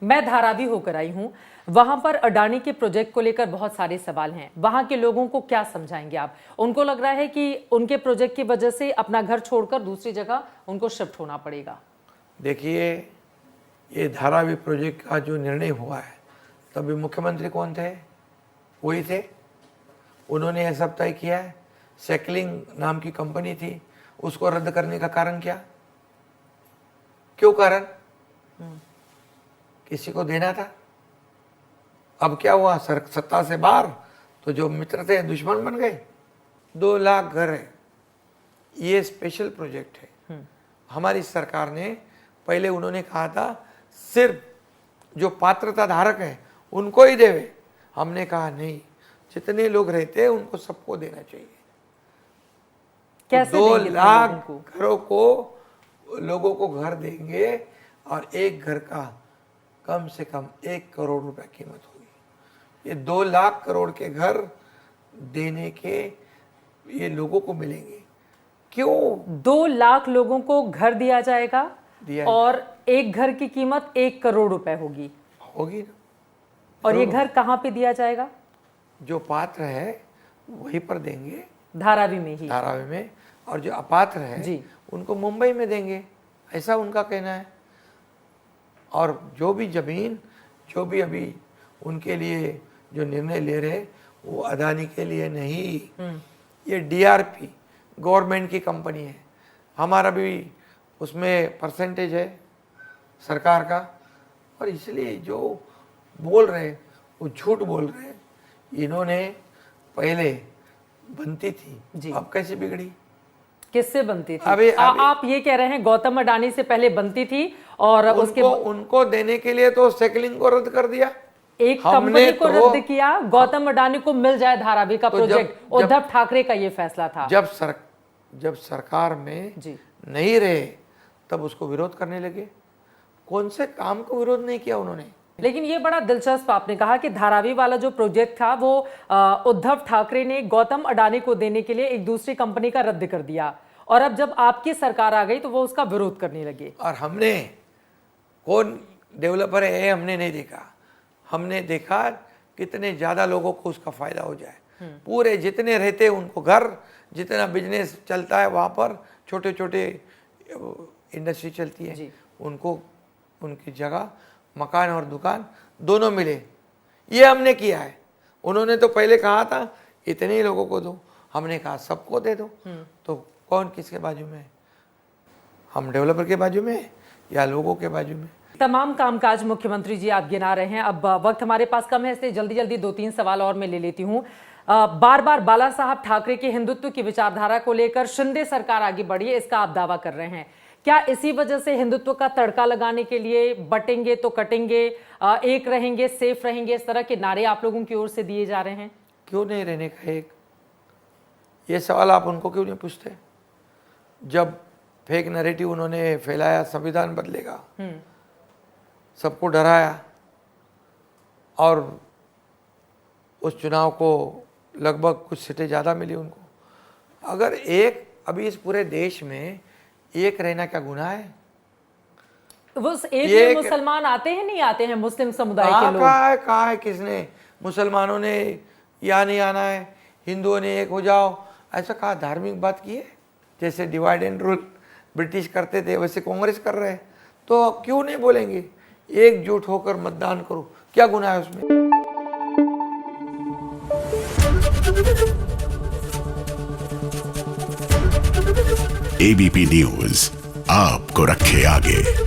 मैं धारावी होकर आई हूं, वहां पर अडानी के प्रोजेक्ट को लेकर बहुत सारे सवाल हैं। वहां के लोगों को क्या समझाएंगे आप? उनको लग रहा है कि उनके प्रोजेक्ट की वजह से अपना घर छोड़कर दूसरी जगह उनको शिफ्ट होना पड़ेगा। देखिए, ये धारावी प्रोजेक्ट का जो निर्णय हुआ है, तभी मुख्यमंत्री कौन थे? वही थे। उन्होंने यह सब तय किया है। सेकलिंग नाम की कंपनी थी, उसको रद्द करने का कारण क्या? क्यों कारण? किसी को देना था। अब क्या हुआ? सत्ता से बाहर तो जो मित्र थे दुश्मन बन गए। 2 लाख घर है। ये स्पेशल प्रोजेक्ट है। हमारी सरकार ने पहले उन्होंने कहा था सिर्फ जो पात्रता धारक है उनको ही देवे। हमने कहा नहीं, जितने लोग रहते हैं उनको सबको देना चाहिए। कैसे 2 लाख घरों को लोगों को घर देंगे और एक घर का कम से कम 1 करोड़ रुपए कीमत होगी। ये 2 लाख करोड़ के घर देने के ये लोगों को मिलेंगे। क्यों? 2 लाख लोगों को घर दिया जाएगा और एक घर की कीमत 1 करोड़ रुपए होगी ना। और ये घर कहाँ पे दिया जाएगा? जो पात्र है वहीं पर देंगे, धारावी में ही। धारावी में। और जो अपात्र है जी, उनको मुंबई में देंगे, ऐसा उनका कहना है। और जो भी जमीन, जो भी अभी उनके लिए जो निर्णय ले रहे वो अदानी के लिए नहीं। ये DRP गवर्नमेंट की कंपनी है। हमारा भी उसमें परसेंटेज है सरकार का। और इसलिए जो बोल रहे वो झूठ बोल रहे। इन्होंने पहले बनती थी, अब कैसे बिगड़ी? किससे बनती थी? अभी आप ये कह रहे हैं गौतम अडानी से पहले बनती थी और उनको देने के लिए तो सेकलिंग को रद्द कर दिया। एक कंपनी को रद्द किया। गौतम अडानी को मिल जाए धारावी का प्रोजेक्ट। उद्धव ठाकरे का ये फैसला था। जब सरकार में नहीं रहे तब उसको विरोध करने लगे। कौन से काम को विरोध नहीं किया उन्होंने? लेकिन ये बड़ा दिलचस्प आपने कहा कि धारावी वाला जो प्रोजेक्ट था वो उद्धव ठाकरे ने गौतम अडानी को देने के लिए एक दूसरी कंपनी का रद्द कर दिया और अब जब आपकी सरकार आ गई तो वो उसका विरोध करने लगे। और हमने कौन डेवलपर है हमने नहीं देखा। हमने देखा कितने ज़्यादा लोगों को उसका फायदा हो जाए। पूरे जितने रहते उनको घर, जितना बिजनेस चलता है वहाँ पर, छोटे छोटे इंडस्ट्री चलती है, उनको उनकी जगह मकान और दुकान दोनों मिले। ये हमने किया है। उन्होंने तो पहले कहा था इतने ही लोगों को दो, हमने कहा सबको दे दो। तो कौन किसके बाजू में है? हम डेवलपर के बाजू में या लोगों के बाजू में? तमाम कामकाज मुख्यमंत्री जी आप गिना रहे हैं। अब वक्त हमारे पास कम है, इसलिए जल्दी जल्दी 2-3 सवाल और मैं ले लेती हूँ। बार बार बाला साहब ठाकरे के हिंदुत्व की विचारधारा को लेकर शिंदे सरकार आगे बढ़ी है, इसका आप दावा कर रहे हैं। क्या इसी वजह से हिंदुत्व का तड़का लगाने के लिए बटेंगे तो कटेंगे, एक रहेंगे, सेफ रहेंगे, इस तरह के नारे आप लोगों की ओर से दिए जा रहे हैं? क्यों नहीं रहने का एक? ये सवाल आप उनको क्यों नहीं पूछते? जब फेक नैरेटिव उन्होंने फैलाया संविधान बदलेगा, सबको डराया और उस चुनाव को लगभग कुछ सीटें ज़्यादा मिली उनको। अगर एक अभी इस पूरे देश में एक रहना क्या गुनाह है? वो एक में मुसलमान आते हैं, नहीं आते हैं मुस्लिम समुदाय के लोग? कहा है किसने? मुसलमानों ने या नहीं आना है, हिंदुओं ने एक हो जाओ, ऐसा कहा? धार्मिक बात की है। जैसे डिवाइड एंड रूल ब्रिटिश करते थे वैसे कांग्रेस कर रहे हैं, तो क्यों नहीं बोलेंगे एकजुट होकर मतदान करो? क्या गुनाह है उसमें? ABP न्यूज आपको रखे आगे।